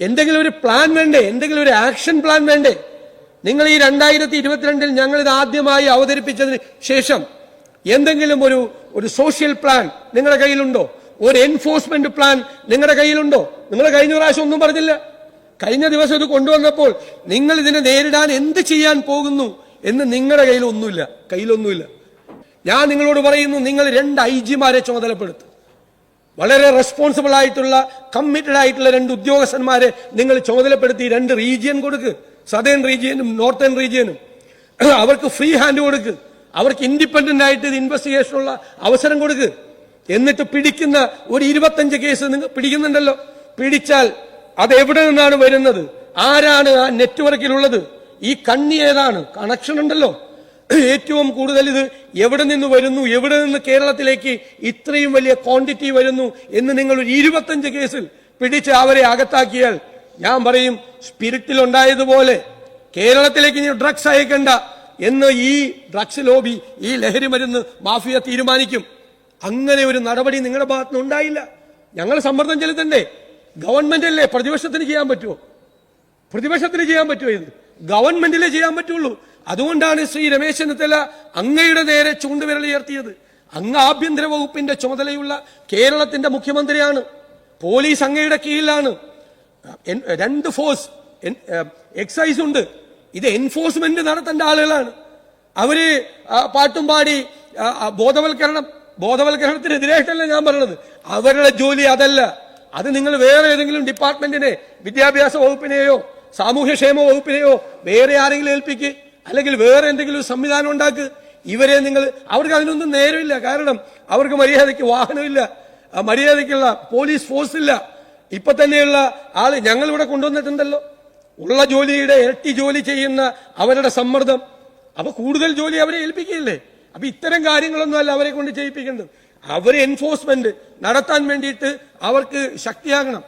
എന്തെങ്കിലും ഒരു പ്ലാൻ വേണ്ടേ? എന്തെങ്കിലും ഒരു ആക്ഷൻ പ്ലാൻ വേണ്ടേ? നിങ്ങൾ ഈ 2022 ഞങ്ങൾ ഇത് ആദ്യമായി അവതരിപ്പിച്ചതിന് ശേഷം എന്തെങ്കിലും ഒരു സോഷ്യൽ പ്ലാൻ നിങ്ങളുടെ കയ്യിലുണ്ടോ? ഒരു എൻഫോഴ്സ്മെന്റ് പ്ലാൻ നിങ്ങളുടെ കയ്യിലുണ്ടോ? നിങ്ങൾ കഴിഞ്ഞ പ്രാവശ്യം ഒന്നും പറഞ്ഞില്ല. കഴിഞ്ഞ ദിവസം ഇത് കൊണ്ടുവന്നപ്പോൾ നിങ്ങൾ ഇതിനെ നേരിടാൻ എന്ത് ചെയ്യാൻ പോകുന്നു എന്ന് നിങ്ങളുടെ കയ്യിലൊന്നുമില്ല. ഞാൻ നിങ്ങളോട് പറയുന്നു, നിങ്ങൾ 2 IG-മാരെ ചുമതലപ്പെടുത്തും. വളരെ റെസ്പോൺസിബിൾ ആയിട്ടുള്ള, കമ്മിറ്റഡ് ആയിട്ടുള്ള 2 ഉദ്യോഗസ്ഥന്മാരെ നിങ്ങൾ ചുമതലപ്പെടുത്തി 2 റീജിയൻ കൊടുക്ക്. സദേൺ റീജിയനും നോർത്തേൺ റീജിയനും. അവർക്ക് ഫ്രീ ഹാൻഡ് കൊടുക്ക്. അവർക്ക് ഇൻഡിപെൻഡന്റ് ആയിട്ട് ഇത് ഇൻവെസ്റ്റിഗേഷനുള്ള അവസരം കൊടുക്ക്. എന്നിട്ട് പിടിക്കുന്ന ഒരു 25 കേസ് നിങ്ങൾ പിടിക്കുന്നുണ്ടല്ലോ, പിടിച്ചാൽ അത് എവിടെ നിന്നാണ് വരുന്നത്? ആരാണ് ആ നെറ്റ്വർക്കിലുള്ളത്? ഈ കണ്ണി ഏതാണ്? കണക്ഷൻ ഉണ്ടല്ലോ. ഏറ്റവും കൂടുതൽ ഇത് എവിടെ നിന്ന് വരുന്നു, എവിടെ നിന്ന് കേരളത്തിലേക്ക് ഇത്രയും വലിയ ക്വാണ്ടിറ്റി വരുന്നു എന്ന് നിങ്ങൾ ഒരു 25 കേസിൽ പിടിച്ച് അവരെ അകത്താക്കിയാൽ ഞാൻ പറയും, സ്പിരിറ്റിൽ ഉണ്ടായതുപോലെ കേരളത്തിലേക്ക് ഇനി ഡ്രഗ്സ് അയക്കണ്ട എന്ന് ഈ ഡ്രഗ്സ് ലോബി, ഈ ലഹരി മരുന്ന് മാഫിയ തീരുമാനിക്കും. അങ്ങനെ ഒരു നടപടി നിങ്ങളുടെ ഭാഗത്തുനിന്ന് ഉണ്ടായില്ല. ഞങ്ങൾ സമ്മർദ്ദം ചെലുത്തണ്ടേ? ഗവൺമെന്റ് അല്ലേ, പ്രതിപക്ഷത്തിന് ചെയ്യാൻ പറ്റുമോ? ഇത് ഗവൺമെന്റിലെ ചെയ്യാൻ പറ്റുള്ളൂ. അതുകൊണ്ടാണ് ശ്രീ രമേശ് ചെന്നിത്തല അങ്ങയുടെ നേരെ ചൂണ്ടുവിരൽ ഉയർത്തിയത്. അങ്ങ് ആഭ്യന്തര വകുപ്പിന്റെ ചുമതലയുള്ള കേരളത്തിന്റെ മുഖ്യമന്ത്രിയാണ്. പോലീസ് അങ്ങയുടെ കീഴിലാണ്. 2 ഫോഴ്സ്, എക്സൈസ് ഉണ്ട്. ഇത് എൻഫോഴ്സ്മെന്റ് നടത്തേണ്ട ആളുകളാണ്. അവര് പാട്ടും പാടി ബോധവൽക്കരണത്തിനെതിരായിട്ടല്ല ഞാൻ പറഞ്ഞത്. അവരുടെ ജോലി അതല്ല. അത് നിങ്ങൾ വേറെ ഏതെങ്കിലും ഡിപ്പാർട്ട്മെന്റിനെ, വിദ്യാഭ്യാസ വകുപ്പിനെയോ സാമൂഹ്യക്ഷേമ വകുപ്പിനെയോ വേറെ ആരെങ്കിലും ഏൽപ്പിക്ക്, അല്ലെങ്കിൽ വേറെ എന്തെങ്കിലും സംവിധാനം ഉണ്ടാക്ക്. അവർക്ക് അതിനൊന്നും നേരമില്ല. കാരണം അവർക്ക് മര്യാദയ്ക്ക് വാഹനമില്ല, മര്യാദയ്ക്കുള്ള പോലീസ് ഫോഴ്സ് ഇല്ല. ഇപ്പൊ തന്നെയുള്ള ആള് ഞങ്ങൾ ഇവിടെ കൊണ്ടുവന്നിട്ടുണ്ടല്ലോ, ഉള്ള ജോലിയുടെ ഇരട്ടി ജോലി ചെയ്യുന്ന അവരുടെ സമ്മർദ്ദം. അപ്പൊ കൂടുതൽ ജോലി അവരെ ഏൽപ്പിക്കില്ലേ? അപ്പൊ ഇത്തരം കാര്യങ്ങളൊന്നും അല്ല അവരെ കൊണ്ട് ചെയ്യിപ്പിക്കേണ്ടത്. അവരെ എൻഫോഴ്സ്മെന്റ് നടത്താൻ വേണ്ടിയിട്ട് അവർക്ക് ശക്തിയാകണം.